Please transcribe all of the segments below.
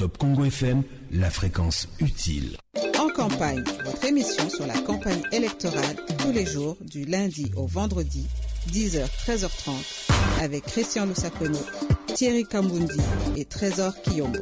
Top Congo FM, la fréquence utile. En campagne, votre émission sur la campagne électorale tous les jours du lundi au vendredi, 10h-13h30, avec Christian Lusakono, Thierry Kambundi et Trésor Kiyombo.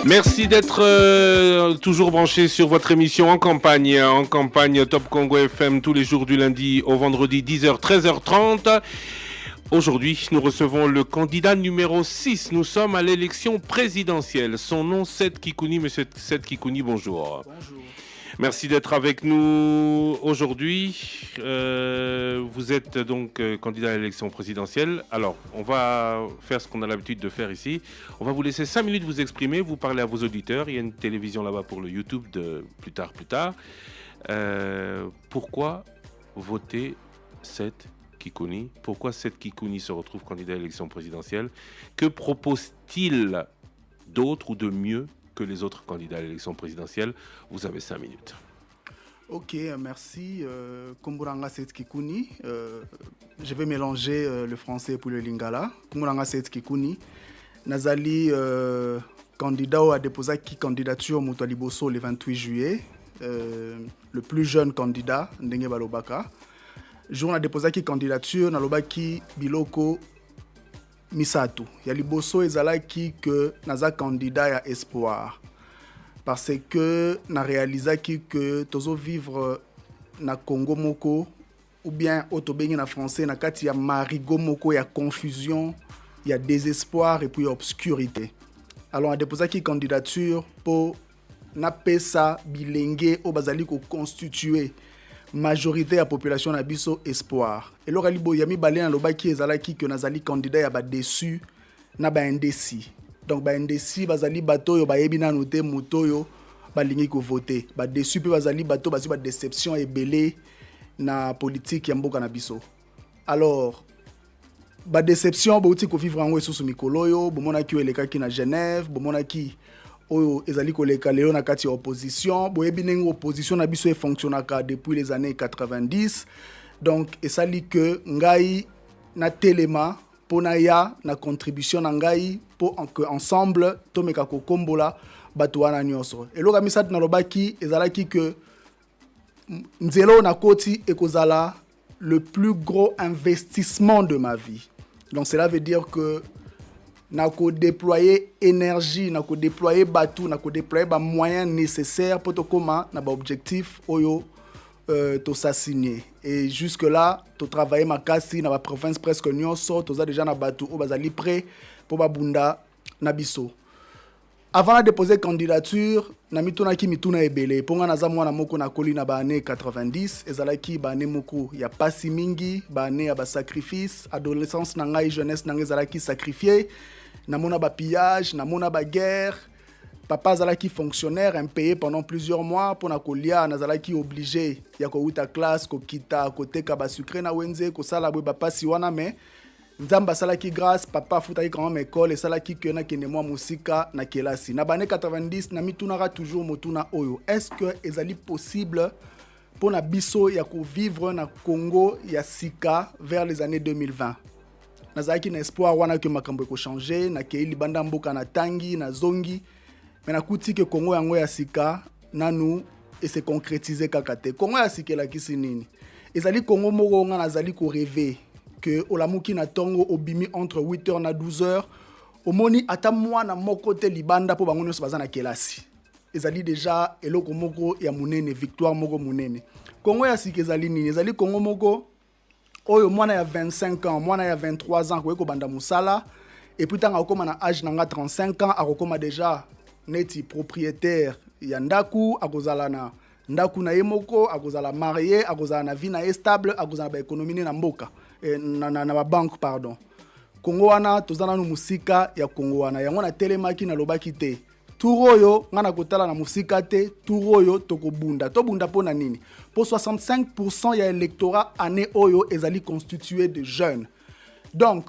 Merci d'être toujours branché sur votre émission en campagne Top Congo FM tous les jours du lundi au vendredi 10h 13h30. Aujourd'hui, nous recevons le candidat numéro 6. Nous sommes à l'élection présidentielle. Son nom, Seth Kikouni. Monsieur Seth Kikouni, bonjour. Bonjour. Merci d'être avec nous aujourd'hui. Vous êtes donc candidat à l'élection présidentielle. Alors, on va faire ce qu'on a l'habitude de faire ici. On va vous laisser 5 minutes vous exprimer, vous parler à vos auditeurs. Il y a une télévision là-bas pour le YouTube de plus tard. Pourquoi voter Seth Kikouni? Pourquoi Seth Kikouni se retrouve candidat à l'élection présidentielle? Que propose-t-il d'autre ou de mieux que les autres candidats à l'élection présidentielle? Vous avez 5 minutes. Ok, merci. Komburanga Seth Kikouni. Je vais mélanger le français pour le lingala. Komburanga Seth Kikouni. Nazali candidat a déposé qui candidature Moutali Bosso le 28 juillet. Le plus jeune candidat, Ndenge Balobaka. Jour a déposé qui candidature, Nalobaki Biloko Misatu. Yali Bosso ezalaki que naza candidat ya espoir. Parce que na réalisé que tozo vivre na Congo moko ou bien otobengi na français na kati ya marigo moko ya confusion, il y a désespoir et puis obscurité. Alors on a déposé qui candidature pour na pesa bilenge o bazali ko constituer majorité ya population na biso espoir. Et lora libo yami balé na lobaki ezalaki que nazali candidat ya ba déçu na ba indécis. Donc ba indécis bazali bato yo ba yebina noté moto yo balingi ko voter. Ba déçu pe bazali bato bazali ba déception ebelé na politique ya mboka na biso. Alors ba déception bauti ko vivre en sous mikolo yo, bomona ki eleka ki na Genève, bomona ki oyo ezali koleka leo na kati ya opposition, boyebi ndenge opposition na biso e fonctionnaka depuis les années 90. Donc esali que ngai na telema pona ya na contribution na ngai pour que ensemble tomeka ko kombola bato wana nyonso. Eloka misat na lobaki ezalaki que nzelo na koti ekozala le plus gros investissement de ma vie. Donc cela veut dire que nako déployer énergie, nako déployer batou, nako déployer ba moyens nécessaires pour to koma na ba objectif oyo to s'assigner. Et jusque là, to travailler makasi na ba province presque nyonso, to za déjà na batou o bazali prêt pour ba bunda na biso. Avant de déposer candidature, na mituna ki mituna ebele, ponga na za mwana moko na koli na ba année 90, ezalaki ba année moko ya pasi mingi, ba année ya ba sacrifice, adolescence na ngai, jeunesse na ngai ezalaki sacrifié, na mona ba pillage, na mona ba guerre. Papa zalaki fonctionnaire impayé pendant plusieurs mois pour na kolia, na zalaki obligé ya ko uta classe, ko kita, ko teka ba sucré na wenze, ko sala bwe ba pasi wana mais Nzamba salaki grâce, papa futaki quand même école et salaki que na kene moi musika na kelasi. Na bane 90 na mitunara toujours motuna oyo. Est-ce que ezali possible pour na biso ya ko vivre na Congo ya sika vers les années 2020? Nazaki na espoir wana que makambo ko changer, na ke libanda mboka na tangi na zongi. Mais na kuti que Congo yango ya sika nanu et se concrétiser kakate. Congo ya sika la kisi nini? Ezali Congo moko nga nazali ko rêver que olamuki na tongo obimi entre 8h na 12h omoni ata mwana moko te libanda po bango nyonso baza na kelasi. Ezali déjà eloko moko ya munene, victoire moko munene. Congo ya sika ezali nini? Ezali Congo moko oyo mwana ya 25 ans, mwana ya 23 ans ko banda musala et puis tanga okoma na âge nanga 35 ans akokoma déjà neti propriétaire ya ndaku, akozala na ndaku na yemoko, akozala marié, akozala na vie na stable, akozala ba économie na mboka. Na banque pardon. Congo wana tozana no musika ya Congo wana yango na telemaki na lobaki te Turoyo, ngana kotala na musika te, turoyo toko bunda. To bunda pona nini. Pour 65% ya électorat année oyo ezali constitué de jeunes. Donc,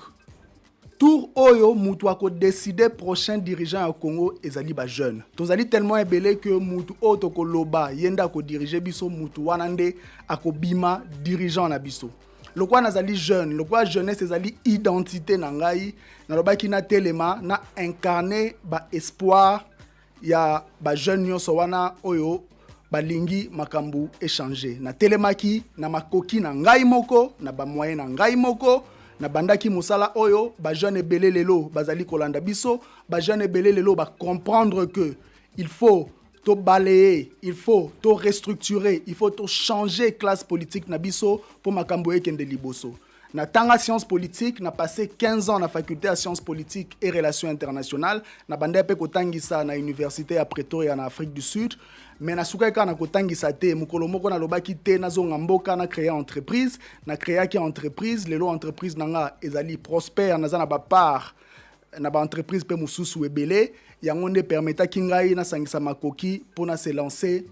tour oyo mutu ako décider prochain dirigeant au Congo ezali ba jeune. Tozali tellement ébélé que mutu o toko loba yenda ko diriger biso mutu wanande ako bima dirigeant na biso. Lokwa nazali jeune, lokwa jeunesse ezali identité na ngai, na lobaki na telema na incarner ba espoir ya ba jeune nyonso wana oyo balingi makambu échanger. Na telemaki na makoki na ngai moko, na ba moyen na ngai moko, na bandaki musala oyo ba jeune ebele lelo bazali kolanda biso, ba jeune ebele lelo ba comprendre que il faut to balayer, il faut to restructurer, il faut to changer classe politique na biso pour makambo ekende liboso. Na tanga sciences politiques, na passé 15 ans na faculté à sciences politiques et relations internationales, na bande pe kotangisa na université à Pretoria en Afrique du Sud, mais na suka na kotangisa te mukolo moko na lobaki te na zonga mboka na créer entreprise, na créer ki entreprise, lelo entreprise nanga ezali prospère na zana ba part na ba entreprise pe mususu ebele yango nde permeta kingai na sangisa makoki pona se lancer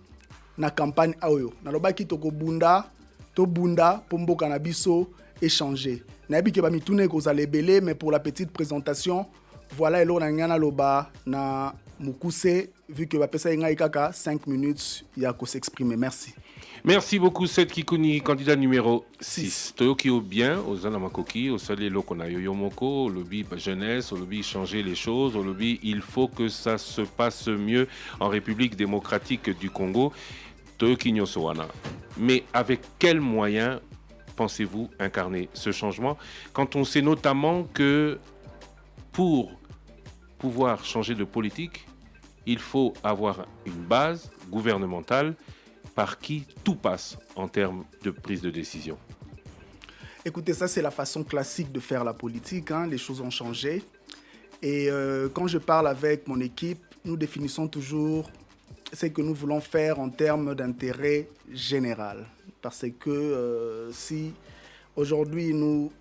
na campagne aoyo. Na lobaki toko bunda, to bunda po mboka na biso échanger. Nabi ke ba mitune ko za lebele, mais pour la petite présentation, voilà elo na ngana loba na mukuse vu que ba pesa ngai kaka 5 minutes ya ko s'exprimer. Merci. Merci beaucoup, Seth Kikuni, candidat numéro 6. Toyoki au bien, aux Anamakoki, au Salé Lokona Yoyomoko, au lobby jeunesse, au lobby changer les choses, au lobby il faut que ça se passe mieux en République démocratique du Congo. Toyoki Nyosowana. Mais avec quels moyens pensez-vous incarner ce changement quand on sait notamment que pour pouvoir changer de politique, il faut avoir une base gouvernementale par qui tout passe en termes de prise de décision? Écoutez, ça c'est la façon classique de faire la politique, hein. Les choses ont changé. Et quand je parle avec mon équipe, nous définissons toujours ce que nous voulons faire en termes d'intérêt général. Parce que si aujourd'hui nous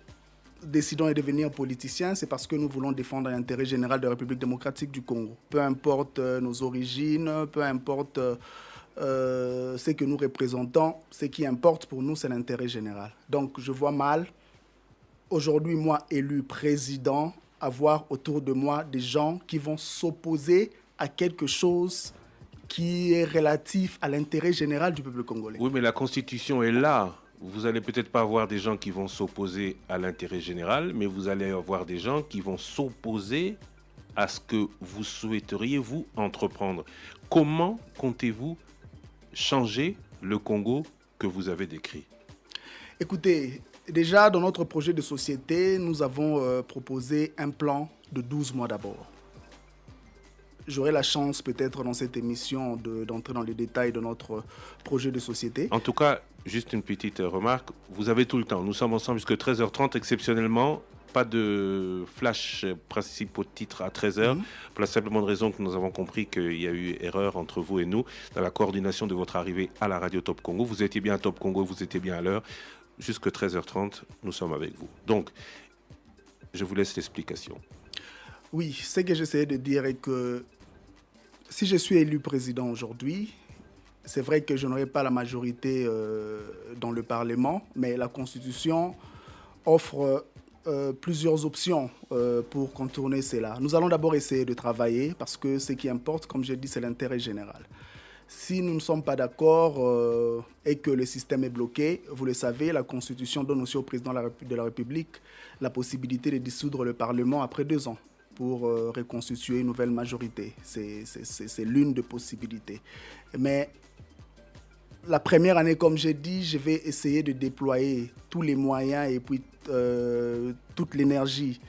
décidons de devenir politiciens, c'est parce que nous voulons défendre l'intérêt général de la République démocratique du Congo. Peu importe nos origines, peu importe ce que nous représentons, ce qui importe pour nous, c'est l'intérêt général. Donc je vois mal, aujourd'hui, moi, élu président, avoir autour de moi des gens qui vont s'opposer à quelque chose qui est relatif à l'intérêt général du peuple congolais. Oui, mais la Constitution est là. Vous allez peut-être pas avoir des gens qui vont s'opposer à l'intérêt général, mais vous allez avoir des gens qui vont s'opposer à ce que vous souhaiteriez vous entreprendre. Comment comptez-vous changer le Congo que vous avez décrit? Écoutez, déjà dans notre projet de société, nous avons proposé un plan de 12 mois d'abord. J'aurai la chance peut-être dans cette émission d'entrer dans les détails de notre projet de société. En tout cas, juste une petite remarque, vous avez tout le temps. Nous sommes ensemble jusqu'à 13h30 exceptionnellement. Pas de flash principaux titres à 13h, pour la simple bonne raison que nous avons compris qu'il y a eu erreur entre vous et nous dans la coordination de votre arrivée à la radio Top Congo. Vous étiez bien à Top Congo, vous étiez bien à l'heure. Jusqu'à 13h30, nous sommes avec vous. Donc, je vous laisse l'explication. Oui, ce que j'essayais de dire est que si je suis élu président aujourd'hui, c'est vrai que je n'aurai pas la majorité dans le Parlement, mais la Constitution offre plusieurs options pour contourner cela. Nous allons d'abord essayer de travailler parce que ce qui importe, comme j'ai dit, c'est l'intérêt général. Si nous ne sommes pas d'accord et que le système est bloqué, vous le savez, la Constitution donne aussi au président de la République la possibilité de dissoudre le Parlement après 2 ans pour reconstituer une nouvelle majorité. C'est l'une des possibilités. Mais la première année, comme j'ai dit, je vais essayer de déployer tous les moyens et puis toute l'énergie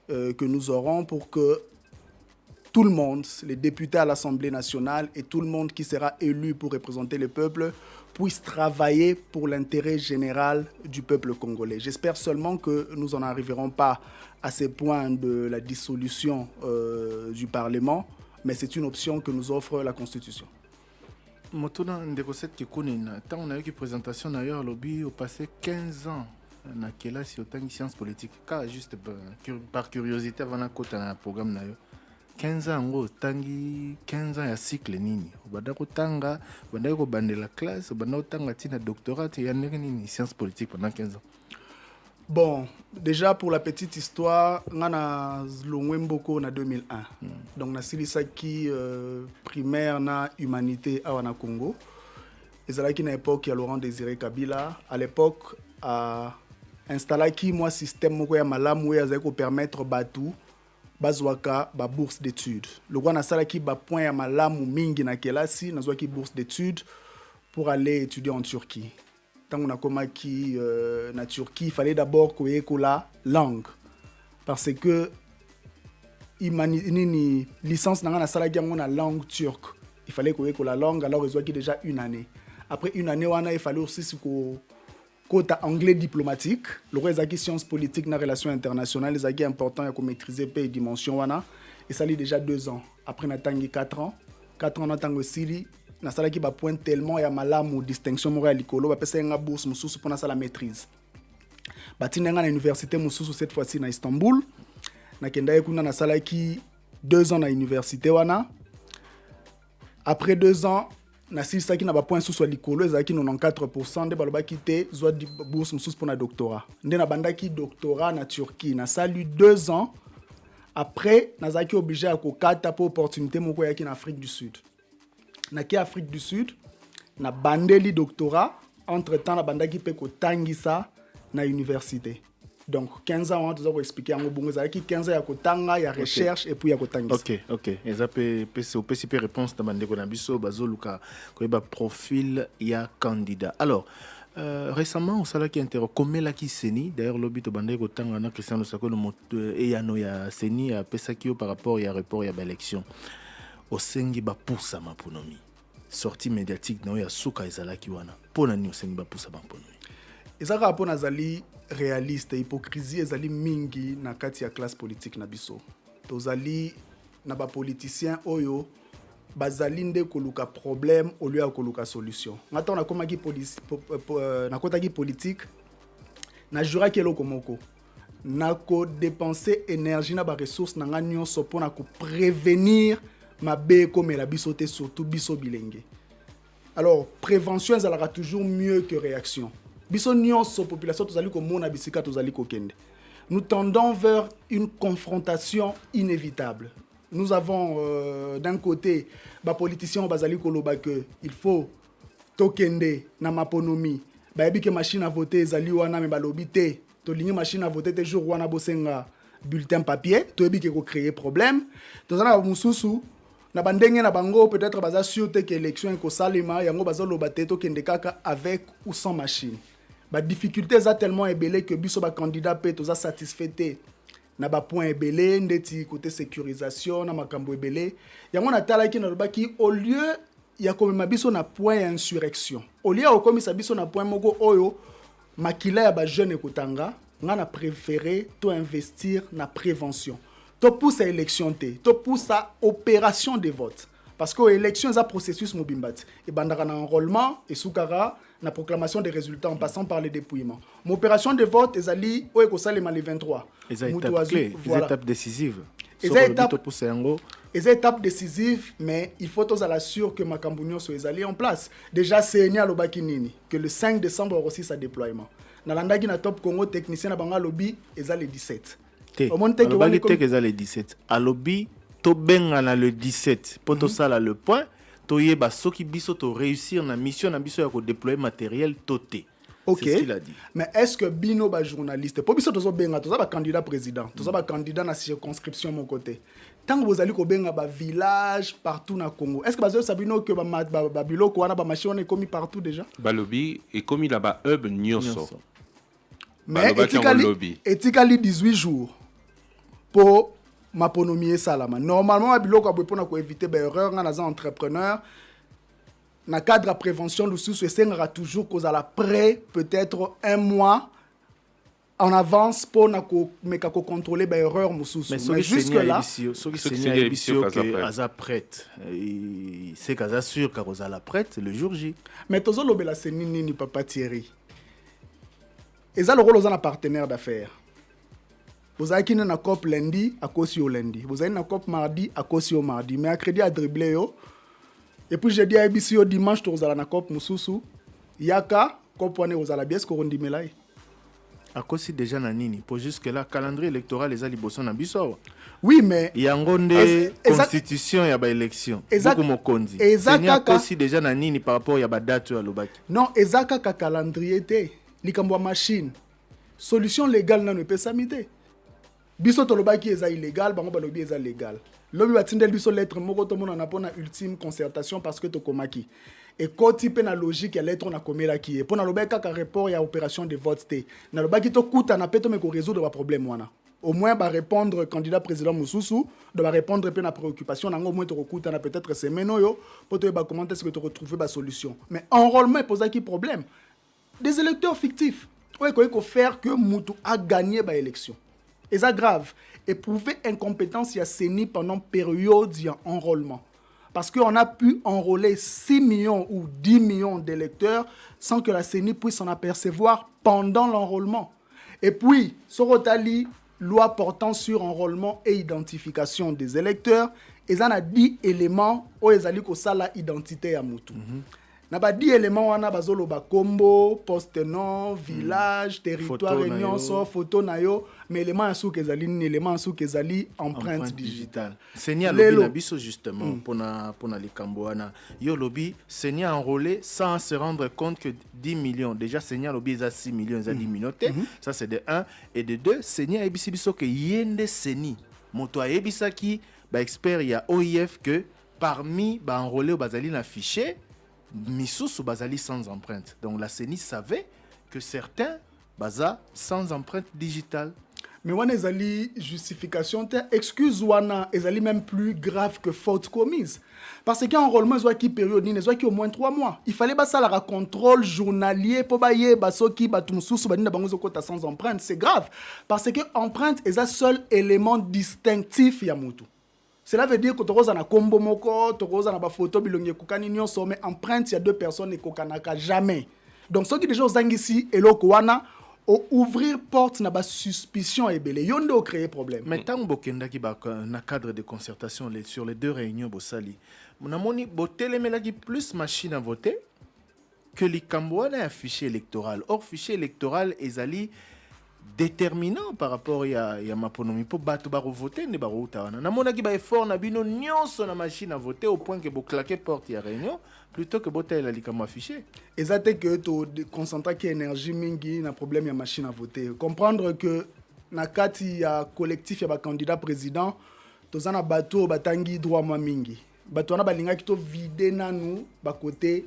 que nous aurons pour que tout le monde, les députés à l'Assemblée nationale et tout le monde qui sera élu pour représenter le peuple, puisse travailler pour l'intérêt général du peuple congolais. J'espère seulement que nous n'en arriverons pas à ce point de la dissolution du Parlement, mais c'est une option que nous offre la Constitution. Motuna Ndekosset Kikuni, tant on a eu une présentation d'ailleurs, lobby au passé 15 ans dans classe sur tant sciences politiques. Car juste par curiosité avant de un programme d'ailleurs. 15 ans ngo tangi 15 ans ya cycle nini obanda kotanga obanda kobandela classe obanda kotanga tina doctorat ya nini sciences politiques pendant 15 ans. Bon, déjà pour la petite histoire, ngana zlongwe mboko na 2001. Donc na silisaki primaire na humanité à wana Congo. Ezalaki na époque ya Laurent Désiré Kabila. À l'époque a installaki moi système moko ya malamu ya zako permettre batu bazwaka ba bourse d'études. Le roi na salaki ba point ya malamu mingi na kelasi na zwaki bourse d'études pour aller étudier en Turquie. Tant qu'on a commencé na Turquie, il fallait d'abord qu'on ait la langue. Parce que ni licence dans la salle la langue turque. Il fallait qu'on ait la langue, alors ils ont déjà une année. Après une année, il fallait aussi qu'on ait anglais diplomatique. Le reste des sciences politiques dans les relations internationales, les est important qu'on maîtriser les dimensions. Et ça lit déjà 2 ans. Après, on a 4 ans. 4 ans, on a aussi na sala ki ba point tellement ya malamu distinction moko ya likolo ba pesa nga bourse mususu pour na sala maîtrise batina nga na université mususu cette fois-ci na Istanbul na kenda kuna na sala ki 2 ans na université wana. Après 2 ans na sisa ki na ba point susu ya likolo ezaki 94% de baloba kité zwa bourse mususu pour na doctorat nde na bandaki doctorat na Turquie na sali 2 ans. Après nazaki obligé à kokata pour opportunité moko yaki na Afrique du Sud. Na Afrique du Sud, na bandeli doctorat, entre-temps na bandaki pe ko tangisa na université. Donc 15 ans, tu dois expliquer en bongo zaki 15 ans ya ko tanga ya recherche et puis ya ko tangisa. OK. Eza pe réponse ta bandeko na biso bazoluka ko ba profil ya candidat. Alors récemment, on sala qui interro komela ki seni d'ailleurs lobby to bandeko tanga na Christian Lusako no et ya no ya seni ya pesakio par rapport ya report ya élection. Osengi ba poussa maponomi sortie médiatique na ya suka ezalaki wana pona ni osengi ba poussa maponomi ezaka pona zali réaliste hypocrisie ezali mingi na kati ya classe politique na biso tozali na ba politicien oyo bazali nde koluka problème au lieu ya koluka solution ngata na komaki na kotaki politique na jura kelo komoko na ko dépenser énergie na ba ressources na nga nyonso pona ko prévenir mabe comme la bisoté surtout biso bilenge. Alors prévention ezalaka toujours mieux que réaction. Biso nyonso population tozali ko mona bisika tozali ko kende. Nous tendons vers une confrontation inévitable. Nous avons d'un côté ba politiciens bazali ko loba que il faut tokende na maponomi. Ba yebi ke machine à voter ezali wana me balobi te. To lingi machine à voter te jour wana bosenga bulletin papier, to yebi ke ko créer problème. Tozana mususu na bandenge na bango peut-être baza sûr que élection ko salima yango baza loba te to kende kaka avec ou sans machine. Ba difficulté za tellement ébélé que biso ba candidat pe toza satisfait na ba point ébélé ndeti côté sécurisation na makambo ébélé. Yango na tala ki na loba ki au lieu ya komema biso na point insurrection. Au lieu o komisa biso na point moko oyo makila ya ba jeune ekotanga nga na préféré to investir na prévention. To pousse à élection to pousse à opération de vote parce que l'élection est un processus mobimbat et bandara na enrôlement et soukara na proclamation des résultats en passant par le dépouillement. Mon opération de vote est ali o ekosalema le 23 les étapes décisives. Les étapes décisives, mais il faut tous à l'assurer que Makambunyo soit allé en place. Déjà, c'est Lobakinini que le 5 décembre aussi sa déploiement. Nalandagi na top Congo technicien na banga lobby est le 17. Alobali tek eza le 17. Alobi to benga na le 17. Poto sala le point. To yeba soki biso to réussir na mission na biso ya ko déployer matériel toté. Ok. C'est ce qu'il a dit. Mais est-ce que bino ba journaliste pour biso tozo benga toza ba candidat président, toza ba candidat na circonscription mon côté. Tant que vous allez ko benga ba village partout na Congo. Est-ce que bazo sabino que ba biloko wana ba machine est commis partout déjà? Ba lobby est commis là-bas hub nyonso. Mais éthiquement 18 jours pour maponomie salama. Normalement ba biloko abopona ko éviter ba erreur nga na entrepreneur. Na cadre de prévention, le sous sera toujours cause à la près, peut-être 1 mois en avance pour contrôler les erreurs. Mais jusque là, c'est qu'à sûr qu'à la prête le jour J. Mais tous les gens c'est ni papa Thierry. Et ça le rôle aux partenaires d'affaires. Vous avez une COP lundi, à cause au lundi. Vous avez une COP mardi, à cause au mardi. Mais à crédit à dribbler. Et puis, j'ai dit à ABC dimanche, vous avez une COP Moussoussou. Yaka, COP wane vous avez la biès Korondi Melay. À cause déjà nanini. Pour jusque-là, calendrier électoral, les alibosons na biso. Oui, mais. Il y a une constitution, il y a une élection. Exact. Exact. Aussi déjà nanini par rapport à la date à l'obaki. Non, exact ka calendrier te. Likambo machine. Solution légale na ne peut s'amiter. Biso to lobaki eza illégal, bango ba lobi eza légal. Lobi batindel biso lettre moko to mona na pona ultime concertation parce que to komaki. Et koti pe na logique ya lettre na komela ki e. Pona lobaki kaka report ya opération de vote te. Na lobaki to kuta na peto me ko résoudre ba problème wana. Au moins ba répondre candidat président Moussoussou, de ba répondre pe na préoccupation nango au moins to kuta na peut-être semaine oyo pour te ba comment est-ce que tu retrouver ba solution. Mais enrôlement pose qui problème. Des électeurs fictifs. Ouais, il faut faire que Moutou a gagné ba élection. Et ça grave. Et prouver incompétence, il y a CENI pendant période d'enrôlement. Parce qu'on a pu enrôler 6 millions ou 10 millions d'électeurs sans que la CENI puisse s'en apercevoir pendant l'enrôlement. Et puis, Sorotali, loi portant sur enrôlement et identification des électeurs, ils en a 10 éléments où ils allaient ça la identité à Moutou. Na ba 10 éléments wana bazolo ba combo, poste nom, village, territoire réunion so photo na yo, mais éléments asu kezali ni éléments asu kezali empreinte digitale. Seigneur lobi na biso justement pona likambo wana. Yo lobi Seigneur enrôlé sans se rendre compte que 10 millions. Déjà Seigneur lobi za 6 millions za 10 millions. Ça c'est de 1 et de 2 Seigneur ebisi biso que yende seni. Moto ebisa ki ba expert ya OIF que parmi ba enrôlé bazali na fichier Missous ou Bazali sans empreinte. Donc la CENI savait que certains baza sans empreinte digitale. Mais wana ezali justification te excuse wana ezali même plus grave que faute commise. Parce qu'enrôlement soit qui période ni soit qui au moins 3 mois. Il fallait ça la contrôle journalier pour bailler basoki batumsusu banina bango zokota sans empreinte, c'est grave parce que empreinte est le seul élément distinctif ya mutu. Cela veut dire que tu as un combo moko, tu as une photo bilongi kokani nyonso, mais empreinte il y a 2 personnes et kokanaka jamais. Donc ceux qui déjà aux ici et l'okwana ouvrir porte na ba suspicion et belé yonde au créer problème. Mais tant bokenda ki ba na cadre de concertation sur les 2 réunions bosali. Mon moni botelemela ki plus machine à voter que likambo na un fichier électoral. Or fichier électoral ezali déterminant par rapport à ma ponomi pour battre baro voter ne baro utawana na mona ki ba effort na bino nyonso na machine à voter au point que bo claquer porte ya réunion plutôt que boter la likama affiché exact que to concentrer qui énergie mingi na problème ya machine à voter comprendre que na kati ya collectif ya ba candidat président tozana bato batangi droit ma mingi bato na balinga ki to vider nanu ba côté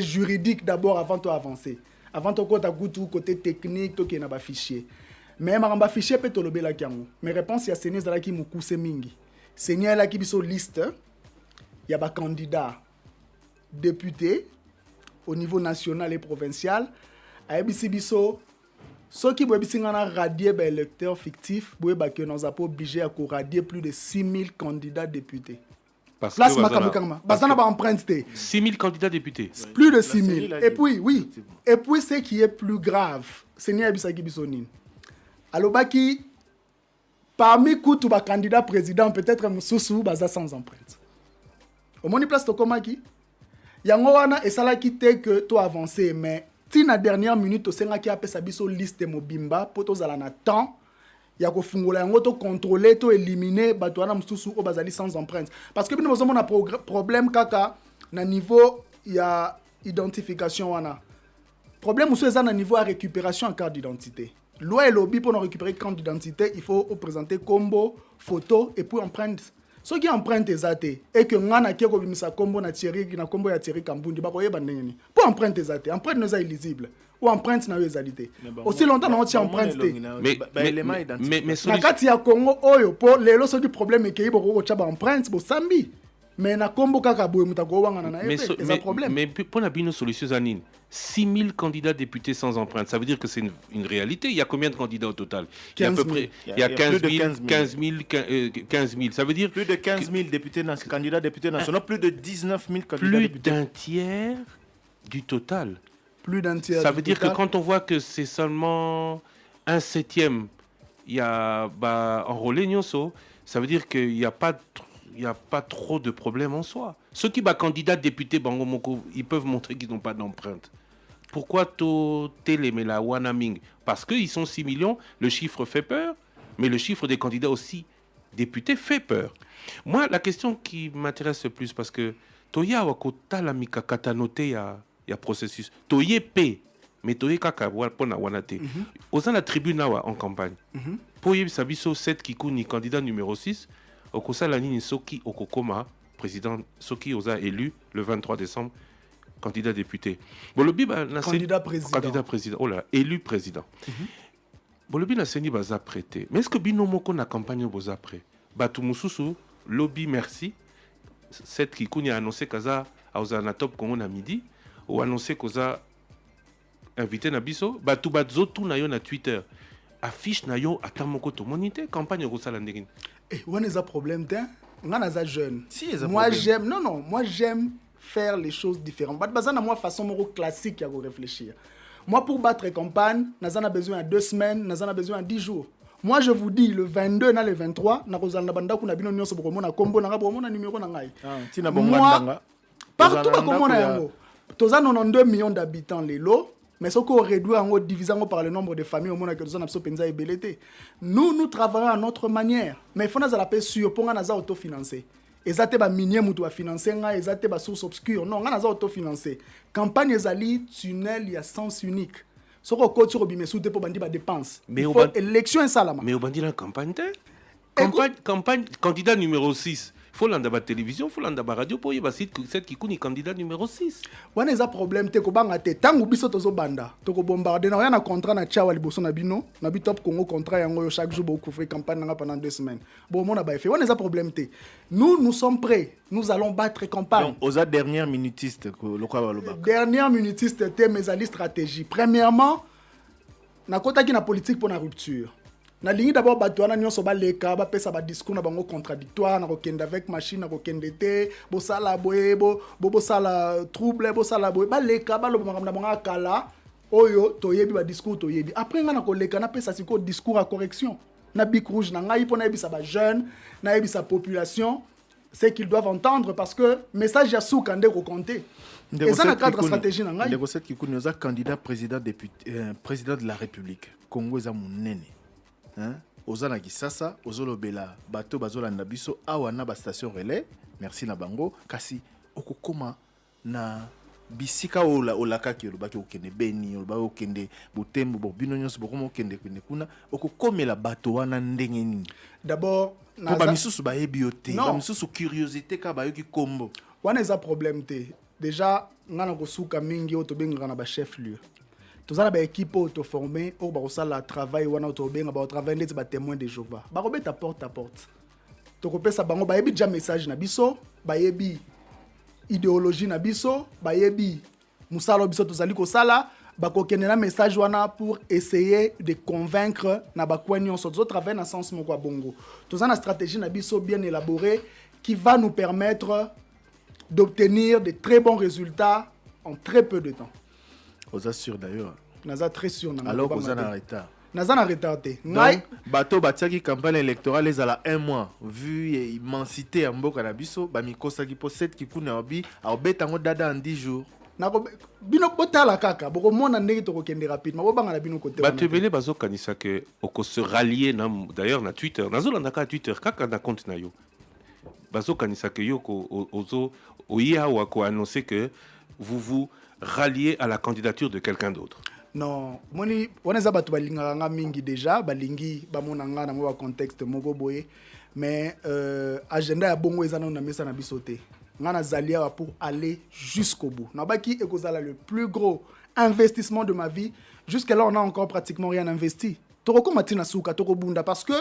juridique d'abord avant de avancer. Avant de côté technique, tu as un fichier. Mais un fichier peut te le faire. Mes réponses, il y a Seigneur qui m'a poussé mingi. Seigneur là qui biso liste, il y a des candidats députés au niveau national et provincial. Il y a biso ceux qui veulent radier les électeurs fictifs, nous sommes obligés à radier plus de 6000 candidats députés. Place Makamukama. Bazana ba empreinte. 6000 candidats députés. Plus de 6000. Et puis, oui. Et puis, ce qui est plus grave, c'est Niabisaki Bisonin. Alobaki, parmi tous les candidats présidents, peut-être Moussoussou, baza sans empreinte. Au moins, place Tokomaki. Yangowana et ça qui t'est que tu avancé, mais si la dernière minute, tu as appelé sa liste Mobimba, pour tous à temps. Il y a que contrôler, éliminer, batouana msusu au bazali sans empreinte. Parce que nous avons un problème kaka na niveau il y a identification wana. Problème aussi est na niveau à récupération en carte d'identité. Loi et lobby pour nous récupérer carte d'identité, il faut présenter combo, photo et puis empreinte. Ce qui empreinte ezate et que ngana ki ko bimisa combo na Thierry na combo ya Thierry Kambundi ba koyeba ndenge. Pour empreinte ezate, empreinte n'est pas illisible. Ou empreinte na ezalité. Aussi longtemps on tient empreinte. Mais na kati ya Congo oyo pour lelo so du problème ke ibo ko tshaba empreinte bo sambi. Mais na combo kaka boye mutako wanga na ebe, c'est un problème. Mais pour la bino solution zanine. 6000 candidats députés sans empreinte, ça veut dire que c'est une réalité. Il y a combien de candidats au total? Il y a à peu près il y a 15 000. Ça veut dire plus de 15 000 candidats députés nationaux, plus de 19 000 candidats plus députés. d'un tiers du total. Plus d'un tiers. Ça veut dire que quand on voit que c'est seulement 1/7 il y a enrôlé Nyonso. Ça veut dire qu'il n'y a pas trop de problèmes en soi. Ceux qui candidats députés Bango Moko, ils peuvent montrer qu'ils n'ont pas d'empreinte. Pourquoi Télémela Wanaming? Parce qu'ils sont 6 millions, le chiffre fait peur, mais le chiffre des candidats aussi députés fait peur. Moi, la question qui m'intéresse le plus, parce que Toya Wakota la Mika Katanote, il y a processus. Toye P, mais Toye Kaka Wapona Wanate. Aux la tribune en campagne. Pour y Sabiso 7 Kikouni, candidat numéro 6, Okosa Lanini Soki Okokoma, président Soki Oza élu le 23 décembre. Candidat député. Bolobi candidat président. Candidat président. Oh là, élu président. Bolobi n'a seni baza prêté. Mais est-ce que bino moko na campagne boza prêt? Batu mususu lobby merci. Cette qui a annoncé kaza auza na top Congo na midi ou annoncé koza invité na biso batu bazo tout na yo na Twitter. Affiche na yo atamoko to monité campagne ko sala ndengini. Eh, on a un problème t'es. On a un jeune. Si, moi j'aime moi j'aime faire les choses différentes. Bazana moi façon moro classique à réfléchir. Moi pour battre campagne, nazana besoin de 2 semaines, nazana besoin de 10 jours. Moi je vous dis le 22 na le 23 na kozala banda kuna bino nyonso boko mona kombo na ngabo mona numéro na ngai. Tina bongandanga. Partout ba komona yango. Toza 92 millions d'habitants lelo. Mais ce qu'on réduit en divisant par le nombre de familles, au monde que nous avons penza et belleté. Nous travaillons à notre manière. Mais il faut nous appeler sûr pour nous autofinancer. Ezate ba minier mutu a financer nga ezate ba source obscure. Non, nga naza autofinancer. Campagne ezali tunnel ya sens unique. Soko coach robime soute pour bandi ba dépense. Mais il faut élection salama. Mais au bandi la campagne campagne candidat numéro 6. Faut l'anda ba télévision, faut l'anda ba radio pour y ba site cette qui kuni candidat numéro 6. Wana eza problème te ko banga te tangu biso tozo banda. Toko bombarder na yana contrat na chawa liboso na bino, na bi top Congo contrat yango chaque jour bo couvrir campagne nga pendant 2 semaines. Bon mona ba fait. Wana eza problème te. Nous sommes prêts. Nous allons battre campagne. Donc aux dernière minutiste le quoi baloba. Dernière minutiste te mes ali stratégie. Premièrement, na kota ki na politique pour la rupture. Na lingi d'abord batouana nyonso ba leka ba pesa ba discours na bango contradictoire na kokende avec machine na kokende te bo sala boye bo sala trouble bo sala boye ba leka ba loba na bango kala oyo toyebi ba discours toyebi après nga na koleka na pesa siko discours à correction na bic rouge na ngai pona yebisa ba jeune na yebisa population c'est qu'ils doivent entendre parce que message ya souka ndeko compter. Et ça na cadre stratégie na ngai. Les recettes qui connaissent candidat président député président de la République Congo za munene. Hein? Ozana Kisasa, Ozolobela, Bato Bazolanda Biso, Awana ba station relais, merci na bango, kasi okokoma na bisika olaka ki olobaki okende Beni, olobaki okende Butembo, Bobino nyonso bokomo okende kuna, okokomela bato wana ndenge nini. D'abord, na ba misusu ba ebiote, ba misusu curiosité ka ba yoki kombo. Wana eza problème te. Déjà, ngana kosuka mingi otobenga na ba chef lieu. Tous les équipes auto-formées, au Barosala travail, ou au travail des témoins de Jéhovah. Barobé ta porte à porte. Tu peux ça bango ba yebi déjà message na biso, ba yebi idéologie na biso, ba yebi musalo biso tozali ko sala, ba ko kenela message wana pour essayer de convaincre na ba kwenyon so travail na sens moko bongo. Tous na stratégie na biso bien élaborée qui va nous permettre d'obtenir de très bons résultats en très peu de temps. Vous assure d'ailleurs. Naza très sûr. Alors vous en arrêtez. Naza en retard. Donc, bateau batiaki campagne électorale les à la 1 mois. Vu l'immensité en Mboka Nabiso, bamikosa qui possède qui kuna obi, a betango dada en 10 jours. Bino botala kaka, boko mona ndenge to kokende rapidement. Bo banga na bino côté. Bato belé bazo kanisa que oko se rallier d'ailleurs na Twitter. Nazo landa ka Twitter kaka na compte na yo. Bazo kanisa que yo ko ozo oya wa ko annoncer que vous rallier à la candidature de quelqu'un d'autre. Non, moni waneza batu balinga nga mingi déjà, balingi bamona nga na mo contexte moko boye, mais agenda ya bongo ezana na mesa na bisoté. Nga na zalia pour aller jusqu'au bout. Na baki ekozala le plus gros investissement de ma vie. Jusqu'à là on a encore pratiquement rien investi. Toroko matina suka toko bunda parce que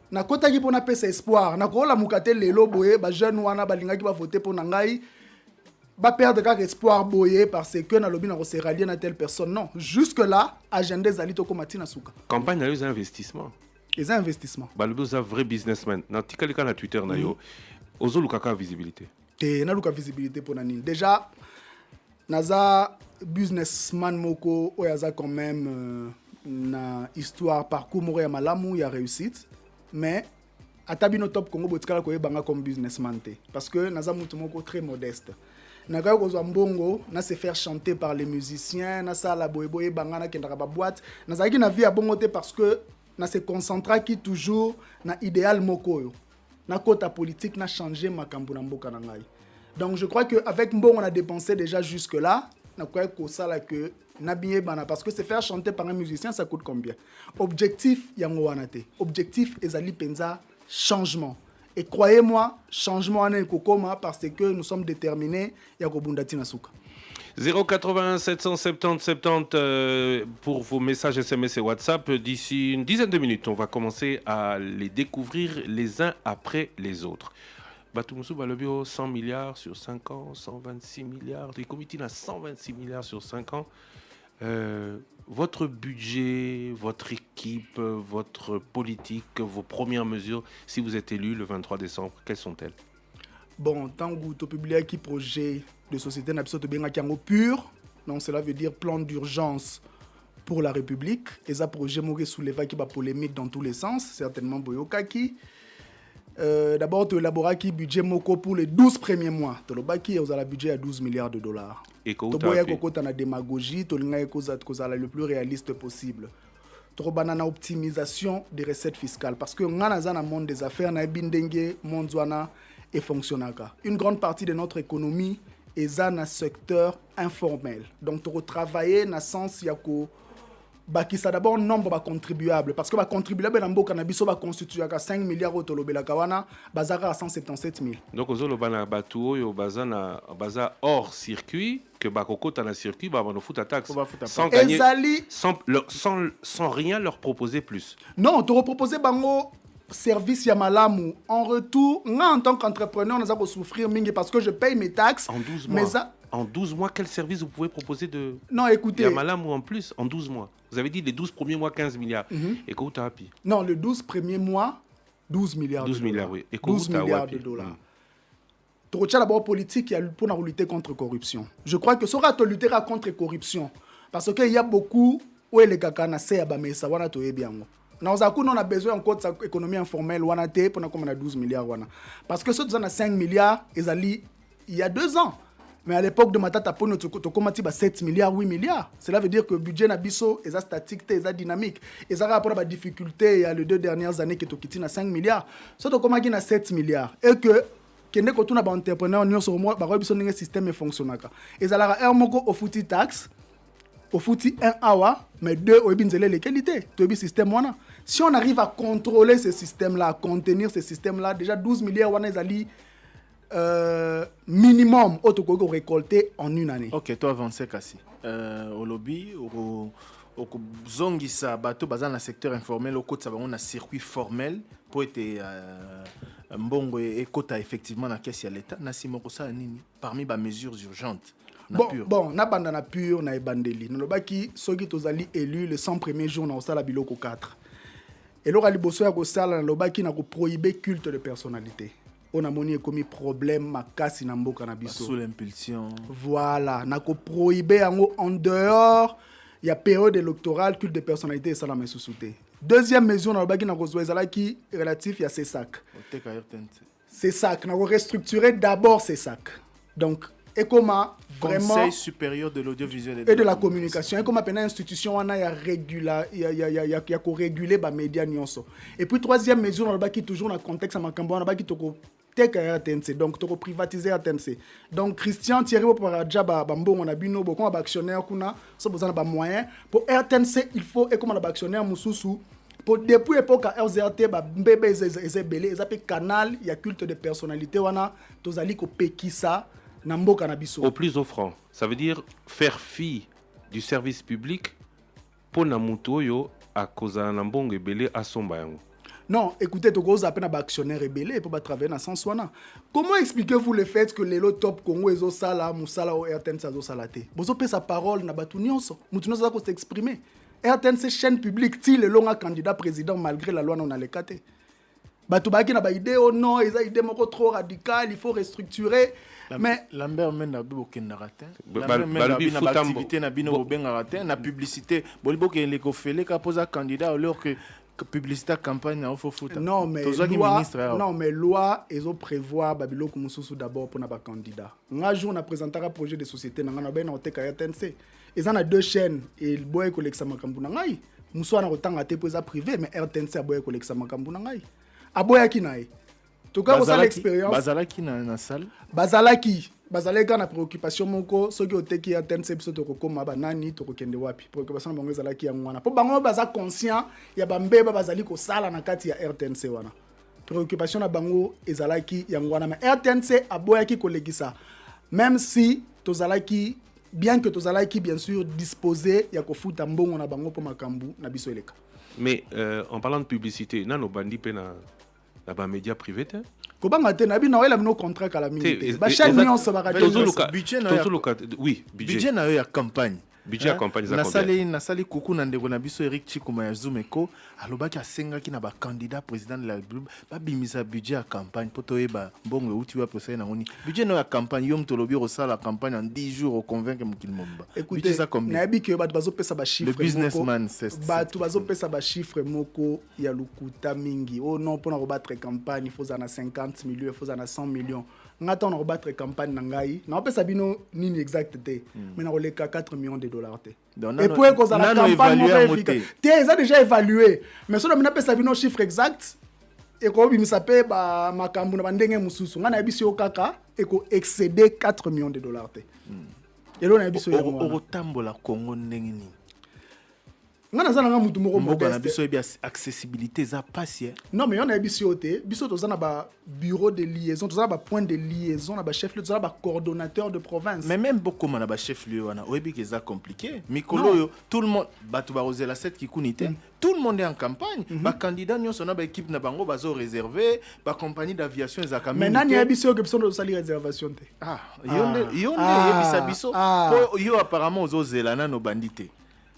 na kota ki pona pesa espoir, na ko la mukate lelo boye ba jeune wana balinga ki ba voter pour ngai. Ba perdre quelque espoir boyé parce que na lobby na se rallier na telle personne. Non, jusque là agenda zali toko matina suka. Campagne na les investissements. Les investissements. Ba le besoin vrai businessman. Na tikalika na Twitter na yo. Ozo lukaka visibilité. Te na luka visibilité pour nani. Déjà naza businessman moko oyaza quand même na histoire parcours moko ya malamu ya réussite mais atabino top Congo botikala koyebanga comme businessman te parce que naza mutu moko très modeste nakaya kozwa mbongo na se faire chanter par les musiciens na sala boyeboye banga na kendaka ba boîte nazalaki na vie ya bongo te parce que na se concentra qui toujours na idéal moko yo na kota politique na changer makambo na mboka na ngai. Donc je crois que avec mbongo on a dépensé déjà jusque là na quoi ko sala que na bien bana parce que se faire chanter par un musicien ça coûte combien. Objectif yango wana te. Objectif ezali penza changement. Et croyez-moi, changement en kokoma parce que nous sommes déterminés ya kobundati na suka. 081 770 70 pour vos messages SMS et WhatsApp. D'ici une dizaine de minutes, on va commencer à les découvrir les uns après les autres. Batumoussou Balobio, 100 milliards sur 5 ans, 126 milliards. Les comités à 126 milliards sur 5 ans. Votre budget, votre équipe, votre politique, vos premières mesures, si vous êtes élu le 23 décembre, quelles sont-elles? Bon, tant que tu publies un projet de société pur, donc cela veut dire plan d'urgence pour la République. Et ça projet qui soulève qui va polémique dans tous les sens, certainement Boyokaki. D'abord, tu élabores un budget moko pour les 12 premiers mois. Tu as un budget à 12 milliards de dollars. Et tu as la démagogie, tu as le plus réaliste possible. Tu as une optimisation des recettes fiscales. Parce que dans le monde des affaires, une grande partie de notre économie est dans le secteur informel. Donc, tu as travaillé dans le sens où qui ça d'abord nombre de contribuables parce que les contribuables dans le cannabis va constituer 5 milliards de dollars bazara à 177 000. Donc aux autres bana batuo yo bazana baza hors circuit que bakoko dans le circuit ba no fout taxe sans gagner sans rien leur proposer plus. Non, tu reproposer bango service ya malamu en retour moi en tant qu'entrepreneur nous avons souffrir mingi parce que je paye mes taxes en 12 mois. En 12 mois, quel service vous pouvez proposer de... Non, écoutez... Yamalam ou en plus, en 12 mois. Vous avez dit les 12 premiers mois, 15 milliards. Et quoi tu as appris? Non, les 12 premiers mois, 12 milliards 12 de milliards, dollars. oui. Et 12 milliards de dollars. Tu retiens d'abord politique pour lutter contre la corruption. Je crois que ça va lutter contre la corruption. Parce qu'il y a beaucoup où les gars qui ont ça va être bien. On a besoin encore de cette économie informelle pour 12 milliards. Parce que ceux qui ont 5 milliards, il y a 2 ans. Mais à l'époque de Matata Pono, tu as 7 milliards, 8 milliards. Cela veut dire que le budget Nabiso est statique, est dynamique. Et ça rapport à la difficulté, il y a les 2 dernières années que tu as 5 milliards. Ça, tu as 7 milliards. Et que, quand tu as un entrepreneur, un système fonctionne. Et ça a un mot au foutu taxe, au foutu 1 awa, mais 2 au les qualités. Tu as un système. Si on arrive à contrôler ce système-là, à contenir ce système-là, déjà 12 milliards, on est allé. Minimum autocogo récolté en une année. Ok, toi avancé Kassi. Au lobby, au zongisa bateau basé dans le secteur informel, au côté ça va on a circuit formel pour être mbongo et quota effectivement dans caisse à l'état. Nasimo kosa nini parmi les mesures urgentes. Bon, na bandana pure na ebandeli. Na lobaki soki tozali élu le 100 premiers jours na osala biloko 4. Et lora liboso ya kosala na lobaki na ko prohiber culte de personnalité. On a moni comme problème makasi na mboka na biso sous l'impulsion. Voilà, na ko prohiber en dehors il y a période électorale culte de personnalité et ça la mesouté. Deuxième mesure na baki na ko zoezala qui relatif ya CESAC. CESAC na ko restructurer d'abord CESAC. Donc et comment vraiment Conseil supérieur de l'audiovisuel et de la communication et comment pena institution on a ya ko réguler ba médias nyonso. Et puis troisième mesure na baki toujours dans contexte makambo na baki toko RTNC, donc tu privatiser RTNC. Donc Christian Thierry pour Djaba Bambo on a bino beaucoup d'actionnaires kuna so besoin de moyens pour RTNC il faut et comme on a actionnaire mususu pour depuis époque RZRT ba mbebe ezebele ezape canal ya culte de personnalité wana tozali ko pekisa na mboka na biso au plus offrant. Ça veut dire faire fi du service public pour na mutu oyo a cause na mbongo ebele asomba yango. Non, écoutez, tu as un actionnaire rebelle pour travailler dans ce sens. Comment expliquez-vous le fait que les top Congo et Zosala, Moussala ou RTNC sont salatés? Vous avez sa parole, na batunionso, mutunionso ça s'exprimer. RTNC chaîne publique, si le long candidat président malgré la loi non a l'écarté. bato baki na ba idée oh non eza idée moko trop radicale, il faut restructurer. Mais Lambert Menda Bibo Kenaratin, Balbi Lambert Menda Futambo. activité na bino Bengaratin, na publicité, Bolibo qui est fele ka posa candidat alors que publicité campagne na ofo futa. non mais loi ezo prévoir babilo kumususu d'abord pour na ba candidat. Nga jour na présentera projet de société na ngana ben na oteka RTNC. Ils en a 2 chaînes et boy koleksa makambu na ngai. Muso na kotanga te poza privé mais RTNC aboy koleksa makambu na ngai. Aboya kinai. En tout cas, vous avez l'expérience. Bazalaki na salle. Bazalaki na préoccupation moko soki oteki RTNC biso to kokoma banani to kokende wapi. Préoccupation bango ezalaki yango wana. Po bango baza conscient ya bambeba bazali ko sala na kati ya RTNC wana. Préoccupation na bango ezalaki yango wana mais RTNC aboyaki kolekisa. Même si tozalaki bien sûr disposé ya kofuta mbongo na bango po makambu na biso eleka. Mais en parlant de publicité, nano bandi pe na ba média privé te. Kobanga te na bino wela bino contrat kala minute. Ba chaîne nyonso so ba radio. Budget na yo ya campagne. Budget campagne za na sali kuku na ndeko na biso Eric Chikuma ya Zumeko alobaki asenga ki na ba candidat président de la République ba bimisa budget ya campagne poto eba mbongo uti wa pesa na ngoni budget na ya campagne yom to lobi rosala la campagne en 10 jours au convaincre mukil momba. Écoutez ça comme na bi que ba bazo pesa ba chiffre. Le businessman c'est ba tu bazo pesa ba chiffre moko ya lukuta mingi. Oh non pour na rebattre campagne il faut en 50 millions, il faut en 100 millions. Ngata on rebattre campagne na ngai na pesa bino nini exact te mais na roleka 4 millions de dollars te. Et pour que ça la campagne ils ont déjà évalué mais so na pesa bino chiffre exact et ko bimisa pe ba makambu na bandenge mususu ngana biso kaka et ko excéder 4 millions de dollars te. Et là na biso ya o tambola Congo ndenge ni. Ngana zana nga mutu moko modeste. Na biso bien accessibilité za passe. Non mais on a biso te, biso to zana ba bureau de liaison, to zana ba point de liaison, na ba chef lieu, to zana ba coordonnateur de province. Mais même beaucoup na ba chef lieu wana, oyebi que ça compliqué. Mikolo yo, tout le monde batu ba oser la 7 qui kunité. Tout le monde est en campagne. Ba candidat nyo sona ba équipe na bango bazo réservé, ba compagnie d'aviation za kamini. Mais nani ya biso que biso to sali réservation te. Ah, yonde yebisa biso. Po yo apparemment ozo zelana no bandité.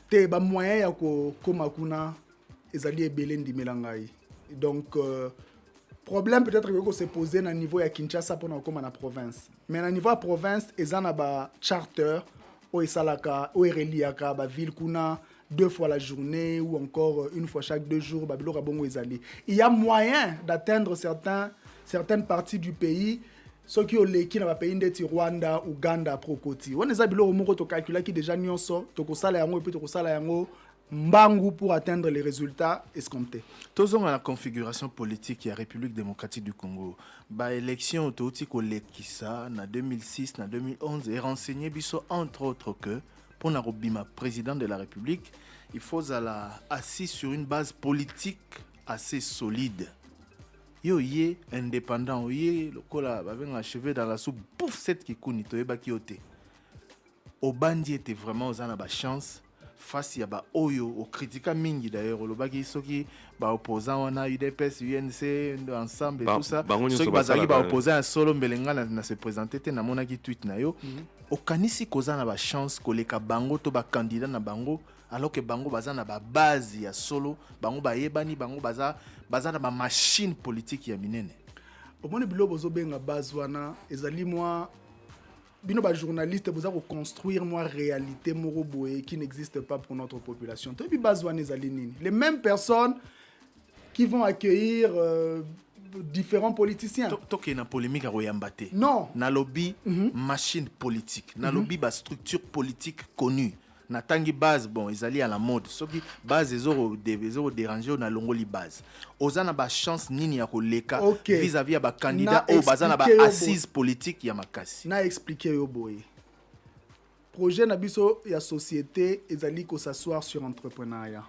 Te ba moyen ya ko koma kuna ezali ebele ndimela ngai. Donc problème peut-être que se poser na niveau ya Kinshasa pour na koma na province. Mais na niveau ya province ezana ba charter o esalaka o reliaka ba ville kuna 2 fois la journée ou encore une fois chaque 2 jours ba biloko bongo ezali. Il y a moyen d'atteindre certaines parties du pays. Ceux qui ont les qui na pays ndeti Rwanda, Uganda, Prokoti. On les a biloko moko to calculer qui déjà nyonso to ko sala yango et puis to ko sala yango mbangu pour atteindre les résultats escomptés. Tozong à la configuration politique de la République démocratique du Congo. Ba élection auto ko lekisa na 2006 na 2011 et renseigné biso entre autres que pour na robima président de la République, il faut assis sur une base politique assez solide. Yo yé indépendant, yé le cola avec un cheveu dans la soupe, pouf, cette qui kuni to eba kiote. Obandi était vraiment aux anaba chance face à ba oyo au critica mingi d'ailleurs le baki soki ba opposant on a UDPS UNC ensemble et tout ça soki bazali ba opposant solo mbelenga na se présenter te na mona ki tweet na yo okanisi kozana ba chance koleka bango to ba candidat na bango alors que bango bazana ba base ya solo bango ba yebani bango bazana ba machine politique ya minene omoni bilo bozo benga base wana ezali moi bino ba journaliste vous avez construire moi réalité moko boye qui n'existe pas pour notre population to bi base wana ezali nini les mêmes personnes qui vont accueillir différents politiciens. Toke na polémique à Royambate. Non. Na lobby machine politique. Na lobby ba structure politique connue. Na tangi base bon ils allaient à la mode. Ce qui base les zéro déranger na longoli base. Ozana ba chance nini ya koleka vis-à-vis ya ba candidat au bazana ba assise politique ya makasi. Na expliquer yo boye. Projet na biso ya société ezali ko s'asseoir sur entrepreneuriat.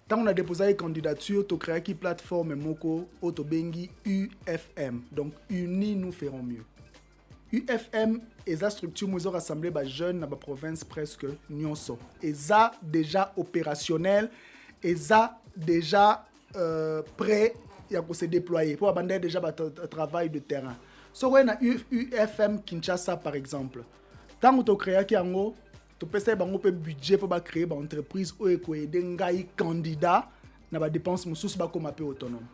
Quand on a déposé une candidature, tu crées une plateforme Moko, Otobengi UFM. Donc, unis, nous ferons mieux. UFM est la structure où ils ont rassemblé les jeunes dans la province presque nyonso. Et ça déjà opérationnel, et ça déjà prêt à se déployer pour abandonner déjà le travail de terrain. So, on a UFM Kinshasa par exemple. Tant que tu crées un tu peux faire un budget pour créer une entreprise ou aider un candidat na ba dépense mususu ba comme peu autonome.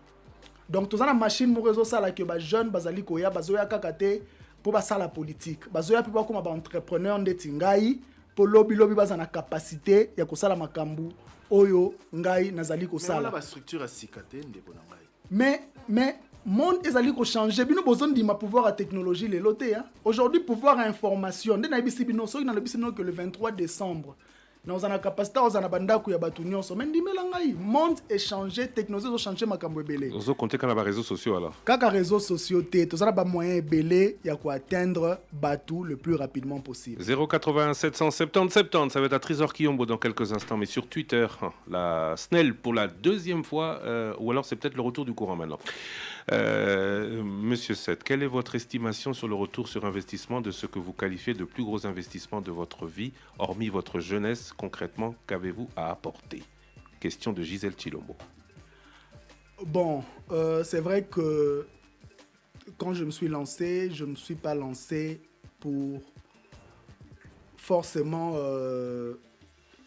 Donc toza na machine mo réseau ça là que ba jeune bazali koya bazoya kakate pour ba la politique bazoya pe ba comme ba entrepreneur ndeti ngai pour lobby baza na capacité ya kosala makambu oyo ngai nazali kosala. Mais la structure a sikate ndeko na ngai. Mais monde ezali ko changer bino besoin de ma pouvoir à technologie les lotés hein. Aujourd'hui pouvoir à information ndena ibisi bino so na lebisi no que le 23 décembre nous avons la capacité aux anabandako ya batu nyonso mais ndimela ngai monde est changé technologie ont changé makambo ebele ozo compter quand les réseaux sociaux alors kaka réseaux sociaux té tozala ba moyen ebele ya ko atteindre batu le plus rapidement possible. 081 770 70 ça va être à Trésor Kiyombo dans quelques instants mais sur Twitter la SNEL pour la deuxième fois ou alors c'est peut-être le retour du courant maintenant. Monsieur Seth, quelle est votre estimation sur le retour sur investissement de ce que vous qualifiez de plus gros investissement de votre vie, hormis votre jeunesse, concrètement, qu'avez-vous à apporter? Question de Gisèle Chilombo. Bon, c'est vrai que quand je me suis lancé, je ne me suis pas lancé pour forcément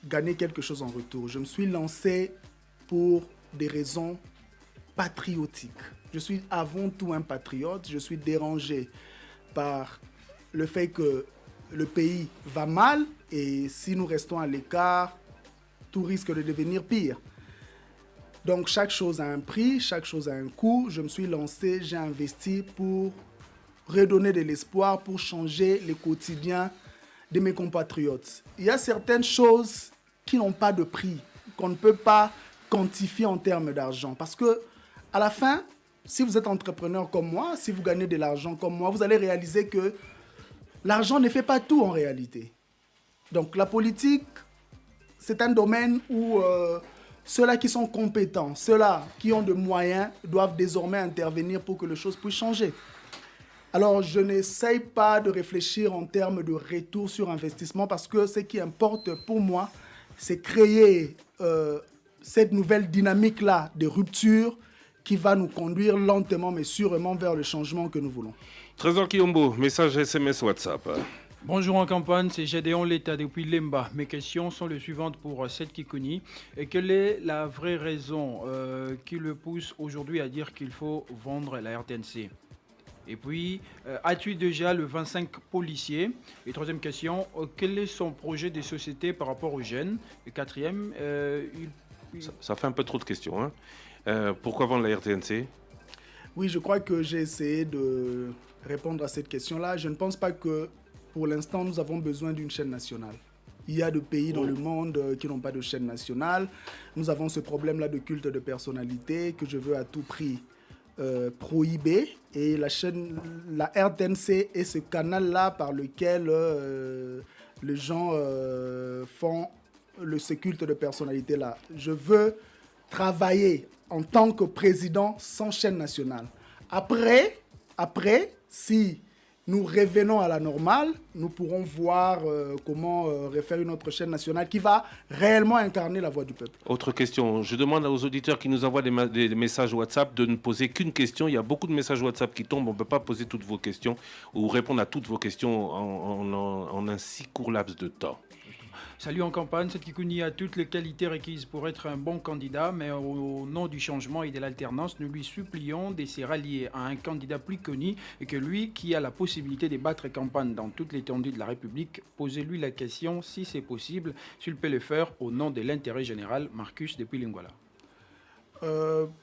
gagner quelque chose en retour. Je me suis lancé pour des raisons patriotiques. Je suis avant tout un patriote. Je suis dérangé par le fait que le pays va mal et si nous restons à l'écart, tout risque de devenir pire. Donc chaque chose a un prix, chaque chose a un coût. Je me suis lancé, j'ai investi pour redonner de l'espoir, pour changer le quotidien de mes compatriotes. Il y a certaines choses qui n'ont pas de prix, qu'on ne peut pas quantifier en termes d'argent. Parce que à la fin, si vous êtes entrepreneur comme moi, si vous gagnez de l'argent comme moi, vous allez réaliser que l'argent ne fait pas tout en réalité. Donc la politique, c'est un domaine où ceux-là qui sont compétents, ceux-là qui ont de moyens, doivent désormais intervenir pour que les choses puissent changer. Alors je n'essaye pas de réfléchir en termes de retour sur investissement parce que ce qui importe pour moi, c'est créer cette nouvelle dynamique-là de rupture qui va nous conduire lentement mais sûrement vers le changement que nous voulons. Trésor Kiyombo, message SMS WhatsApp. Bonjour en campagne, c'est Gédéon Leta depuis Lemba. Mes questions sont les suivantes pour Seth Kikouni. Et quelle est la vraie raison qui le pousse aujourd'hui à dire qu'il faut vendre la RTNC? Et puis, as-tu déjà le 25 policiers? Et troisième question, quel est son projet de société par rapport aux jeunes? Et quatrième, ça fait un peu trop de questions, hein. Pourquoi vendre la RTNC? Oui, je crois que j'ai essayé de répondre à cette question-là. Je ne pense pas que pour l'instant nous avons besoin d'une chaîne nationale. Il y a des pays dans le monde qui n'ont pas de chaîne nationale. Nous avons ce problème-là de culte de personnalité que je veux à tout prix prohiber. Et la RTNC est ce canal-là par lequel les gens font ce culte de personnalité-là. Je veux travailler en tant que président sans chaîne nationale. Après, si nous revenons à la normale, nous pourrons voir comment refaire une autre chaîne nationale qui va réellement incarner la voix du peuple. Autre question, je demande aux auditeurs qui nous envoient des messages WhatsApp de ne poser qu'une question. Il y a beaucoup de messages WhatsApp qui tombent, on ne peut pas poser toutes vos questions ou répondre à toutes vos questions en un si court laps de temps. Salut en campagne, Seth Kikouni a toutes les qualités requises pour être un bon candidat, mais au nom du changement et de l'alternance, nous lui supplions de se rallier à un candidat plus connu et que lui, qui a la possibilité de battre campagne dans toute l'étendue de la République, posez-lui la question, si c'est possible, s'il peut le faire au nom de l'intérêt général. Marcus depuis Lingwala.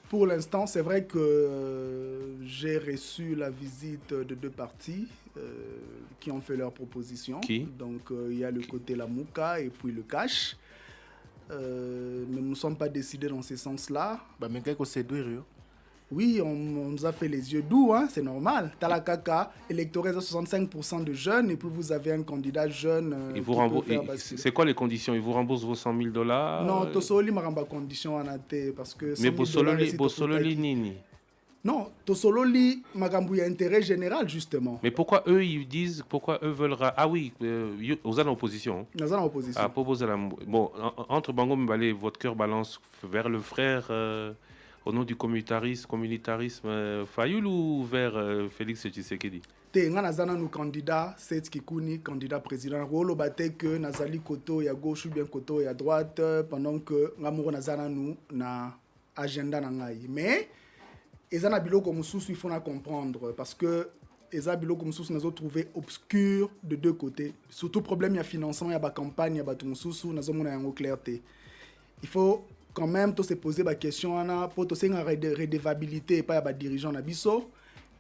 Pour l'instant, c'est vrai que j'ai reçu la visite de deux partis qui ont fait leurs propositions. Donc, il y a le côté Lamouka et puis le Cash. Mais nous ne sommes pas décidés dans ce sens-là. Mais qu'est-ce que c'est dur? Oui, on nous a fait les yeux doux, hein, c'est normal. Talakaka, électorat à 65% de jeunes, et puis vous avez un candidat jeune. C'est quoi les conditions? Il vous rembourse vos $100 000? Non, Tosoli m'a rembourse condition en athée parce que. Mais Bossololi Nini. Non, Tossololi m'a rembourse intérêt général justement. Mais pourquoi eux ils disent, pourquoi eux veulent ah oui, aux en opposition. Nous en opposition. Ah, bon, entre Bango Mbale, votre cœur balance vers le frère. Au nom du communautarisme Fayoul ou vers Félix Tshisekedi? Nga nazana nous candidat Seth Kikouni candidat président rolo baté que nazali koto ya gauche ou bien koto ya droite pendant que ngamuro nazana nous na agenda na ngai mais eza na biloko mosusu il faut na comprendre parce que eza biloko mosusu nazo trouver obscur de deux côtés, surtout problème ya financement ya ba campagne ya bato mosusu nazo mona yango clarté. Il faut quand même to se poser ba question ana pour to senga redevabilité pas ya ba dirigeant na biso.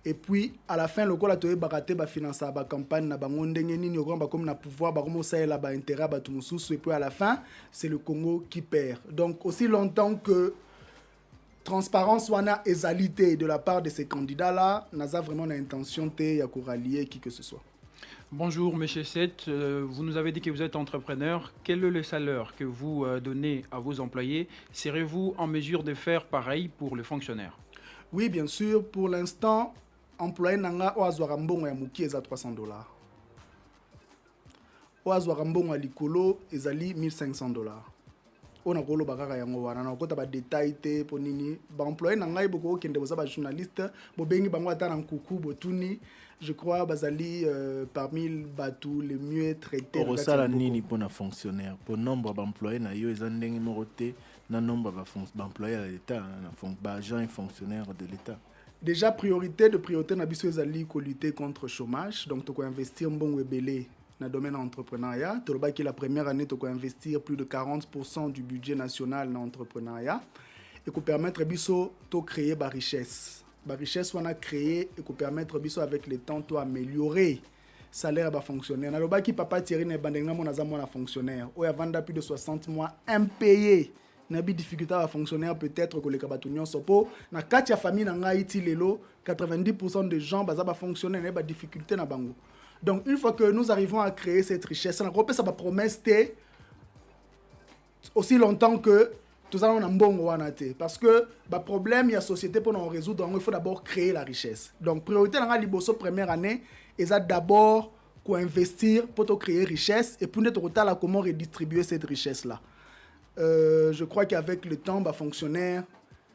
Et puis à la fin le ko la to baraté ba financer ba campagne na bango ndenge nini okamba comme na pouvoir ba comme ça la ba intérêt ba tout mosusu, et puis à la fin c'est le Congo qui perd. Donc aussi longtemps que transparence wana ezalité de la part de ces candidats là naza vraiment l'intention te ya ko rallier qui que ce soit. Bonjour, M. Seth. Vous nous avez dit que vous êtes entrepreneur. Quel est le salaire que vous donnez à vos employés? Serez-vous en mesure de faire pareil pour les fonctionnaires? Oui, bien sûr. Pour l'instant, employé nanga oazwara mbongo ya muki eza $300. Oazwara mbongo ya likolo ezali $1,500. On a kolo bakaka yango wana na kota ba détail te po nini ba employé nanga iboko kende boza ba journaliste bo bengi bango ata na nkuku botuni. Je crois bazali parmi batou les mieux traités. Pour ça, la nini pour un fonctionnaire, pour nombre d'employés, na yo ezandeng moroté, na nombre d'employés à l'État, na agents et fonctionnaires de l'État. Déjà priorité na biso ezali ko lutter contre chômage, donc to ko investir mbongo ebele na domaine entrepreneuriat. To loba ki la première année to ko investir plus de 40% du budget national na entrepreneuriat et ko permettre biso to créer ba richesse. La richesse qu'on a créée et qui permettre biso avec le temps to améliorer salaire ba fonctionnaire. Na loba ki papa Thierry ne bandenga mona za mona fonctionnaire. O ya vanda plus de 60 mois impayé. Na bi difficulté à fonctionnaire peut-être que les kabatunyon sopo na kati ya famille na nga iti lelo 90% des gens baza ba fonctionnaire na ba difficulté na bango. Donc une fois que nous arrivons à créer cette richesse, na repé ça ba promesse té aussi longtemps que tout ça on a mbongo wana té parce que ba problème ya société pour nous résoudre il faut d'abord créer la richesse. Donc priorité na liboso première année et ça d'abord qu'on investir pour te créer richesse et pour notre total comment redistribuer cette richesse là. Je crois qu'avec le temps ba fonctionnaire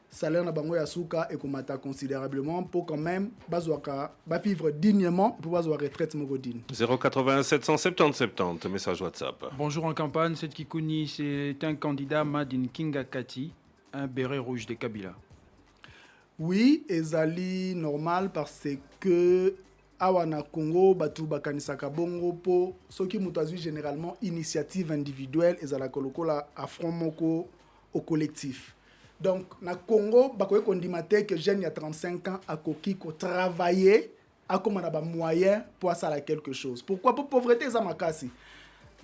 salaire na bango ya suka et komata considérablement pour quand même ba vivre dignement pour bazwa retraite moko digne. 081 770 70 message WhatsApp. Bonjour en campagne, Seth Kikouni, c'est un candidat Madine Kinga Kati, un béret rouge de Kabila. Oui, ezali normal parce que awana Congo batu bakanisaka bongo po soki mutazui généralement initiative individuelle ezala kolokola affront moko au collectif. Donc na Congo bakoye kondimate que jeune ya 35 ans akoki ko travailler akomana ba moyen pour ça quelque chose. Pourquoi pour pauvreté za makasi.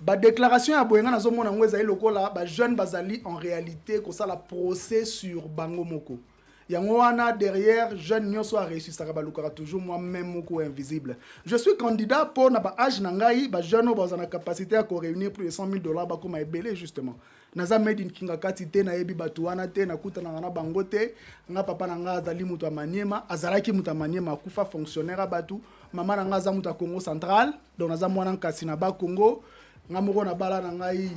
Ba déclaration ya boyenga nazo mona ngweza ilokola ba jeune bazali en réalité ko ça la procès sur bango moko. Yango wana derrière jeune nyonso a réussi ça ba lukara toujours moi même moko invisible. Je suis candidat pour na ba âge na ngai ba jeune ba na capacité à réunir plus de $100,000 ba koma ebele justement. Naza made in Kinga Kati te na yebi batu wana te na kuta na bango te nga papa na nga azali mutu ya Maniema azalaki mutu ya Maniema akufa fonctionnaire batu mama na nga za mutu ya Congo central donc naza mwana nkasi na ba Congo nga moko na bala na ngai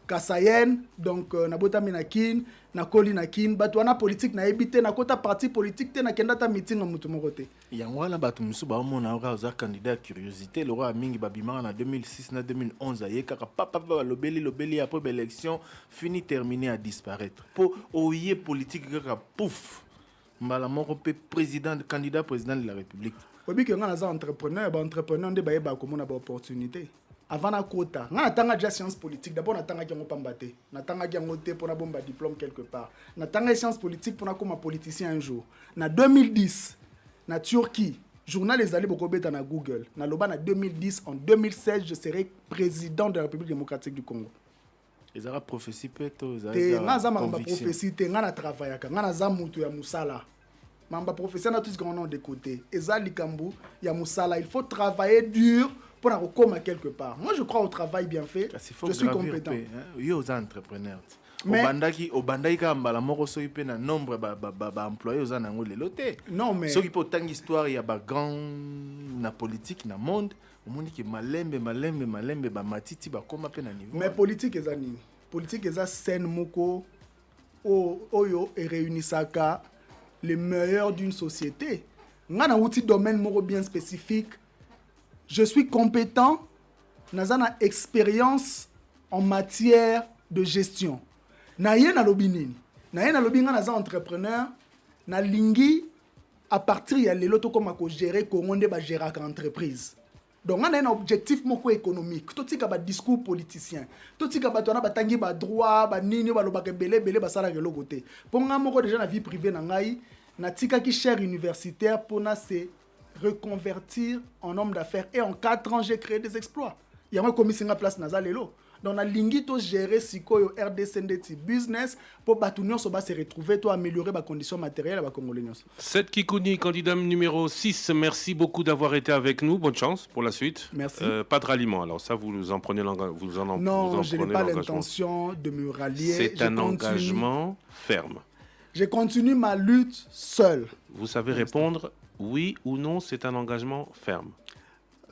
Kasayen donc na botami na kin na koli na kin batu wana politique na yebi te na kota parti politique te na kenda ta meeting na mutu moko te yango wana batu musu ba mona oza candidat curiosité le roi mingi babimanga na 2006 na 2011 ayeka papa lobeli après l'élection fini terminé à disparaître pour oyer politique kaka pouf mbala moko pe président candidat président de la République obi ke nga na za entrepreneur nde ba yeba ko mona ba opportunité avant na kota nga natanga déjà science politique d'abord natanga ki ngo pambate natanga ki ngo te pour na bomba diplôme quelque part natanga science politique pour na comme politicien un jour na 2010 na Turquie journal les allés beaucoup beta na Google na loba na 2010 en 2016 je serai président de la République démocratique du Congo. Ezara prophétie peto te nga za mamba prophétie te nga na travaillaka nga na za mutu ya musala mamba prophétie na tous grand nom de côté ezali kambu ya musala il faut travailler dur pour en recommencer quelque part. Moi, je crois au travail bien fait. Je suis compétent. Yo aux entrepreneurs. Au bandaki ka mbala moko so ipe na nombre ba employés aux anango leloté. Non mais so qui peut tant histoire ya ba grand na politique na monde, au monde qui malembe ba matiti ba koma pe na niveau. Mais politique ezani. Politique eza scène moko oyo et réunissaka les meilleurs d'une société. Nga na outil domaine moko bien spécifique. Je suis compétent, nazana expérience en matière de gestion. Na ye na lobi nini? Na ye na lobi nga naza entrepreneur, na lingi à partir de l'éloto comme à gérer comment on va gérer l'entreprise. Donc on a un objectif économique. Tout ce qui est discours politicien, tout ce qui est droit, nini, belé, ça la côté. Pour moi déjà la vie privée na tika qui cher universitaire pour se reconvertir en homme d'affaires et en 4 ans j'ai créé des exploits. Il y a un commissaire à place nazalelo. Donc, on a l'ingito gérer si quoi RDCNDT business pour batunion se retrouver pour améliorer les conditions matérielles à la Congolais. Seth Kikouni, candidat numéro 6, merci beaucoup d'avoir été avec nous. Bonne chance pour la suite. Merci. Pas de ralliement, alors ça, vous en prenez l'engagement. Non, je n'ai pas l'intention de me rallier. C'est un engagement ferme. Je continue ma lutte seul. Vous savez répondre oui ou non, c'est un engagement ferme.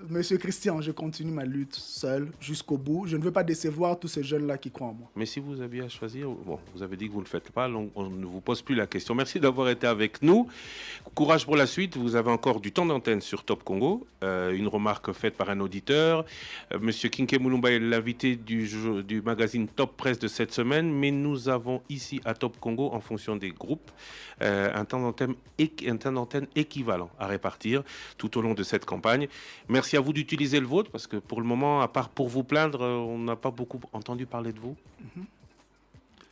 Monsieur Christian, je continue ma lutte seul jusqu'au bout. Je ne veux pas décevoir tous ces jeunes-là qui croient en moi. Mais si vous aviez à choisir, bon, vous avez dit que vous ne le faites pas, on ne vous pose plus la question. Merci d'avoir été avec nous. Courage pour la suite. Vous avez encore du temps d'antenne sur Top Congo. Une remarque faite par un auditeur. Monsieur Kinke Mulumba est l'invité du magazine Top Presse de cette semaine. Mais nous avons ici à Top Congo, en fonction des groupes, un temps d'antenne équivalent à répartir tout au long de cette campagne. Merci à vous d'utiliser le vôtre, parce que pour le moment, à part pour vous plaindre, on n'a pas beaucoup entendu parler de vous.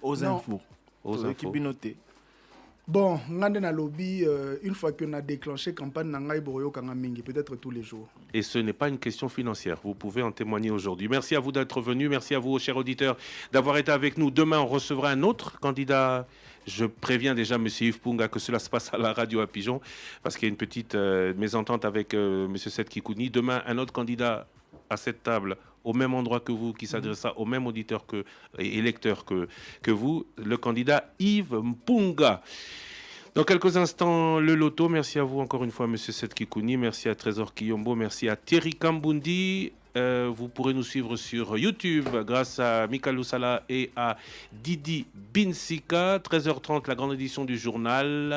Aux infos. Aux infos. Bon, na lobby, une fois qu'on a déclenché campagne, peut-être tous les jours. Et ce n'est pas une question financière. Vous pouvez en témoigner aujourd'hui. Merci à vous d'être venus. Merci à vous, chers auditeurs, d'avoir été avec nous. Demain, on recevra un autre candidat. Je préviens déjà M. Yves Punga que cela se passe à la radio à Pigeon, parce qu'il y a une petite mésentente avec M. Seth Kikouni. Demain, un autre candidat à cette table, au même endroit que vous, qui s'adressera au même auditeur et électeur que vous, le candidat Yves Mpunga. Dans quelques instants, le loto. Merci à vous encore une fois, M. Seth Kikouni. Merci à Trésor Kiyombo. Merci à Thierry Kambundi. Vous pourrez nous suivre sur YouTube grâce à Mika Lusala et à Didi Binsika. 13h30, la grande édition du journal.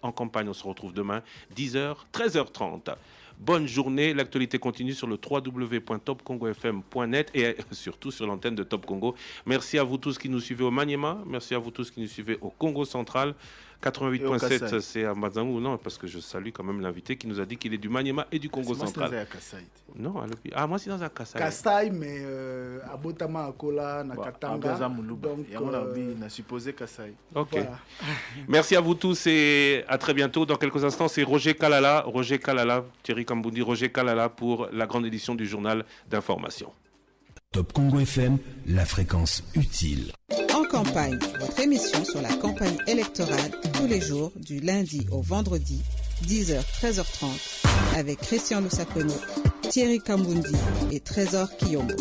En campagne, on se retrouve demain, 10h, 13h30. Bonne journée. L'actualité continue sur le www.topcongofm.net et surtout sur l'antenne de Top Congo. Merci à vous tous qui nous suivez au Maniema. Merci à vous tous qui nous suivez au Congo central. 88.7, c'est à Mazamou. Non, parce que je salue quand même l'invité qui nous a dit qu'il est du Maniema et du Congo central. Non, moi, c'est dans un Kassai. Kassai, mais à Botama, à Kola, à Katanga. Donc, on a supposé Kassai. Ok. Voilà. Merci à vous tous et à très bientôt. Dans quelques instants, c'est Roger Kalala, Thierry Kambundi, Roger Kalala pour la grande édition du journal d'information. Top Congo FM, la fréquence utile. En campagne, votre émission sur la campagne électorale tous les jours du lundi au vendredi, 10h, 13h30, avec Christian Lusakono, Thierry Kambundi et Trésor Kiyombo.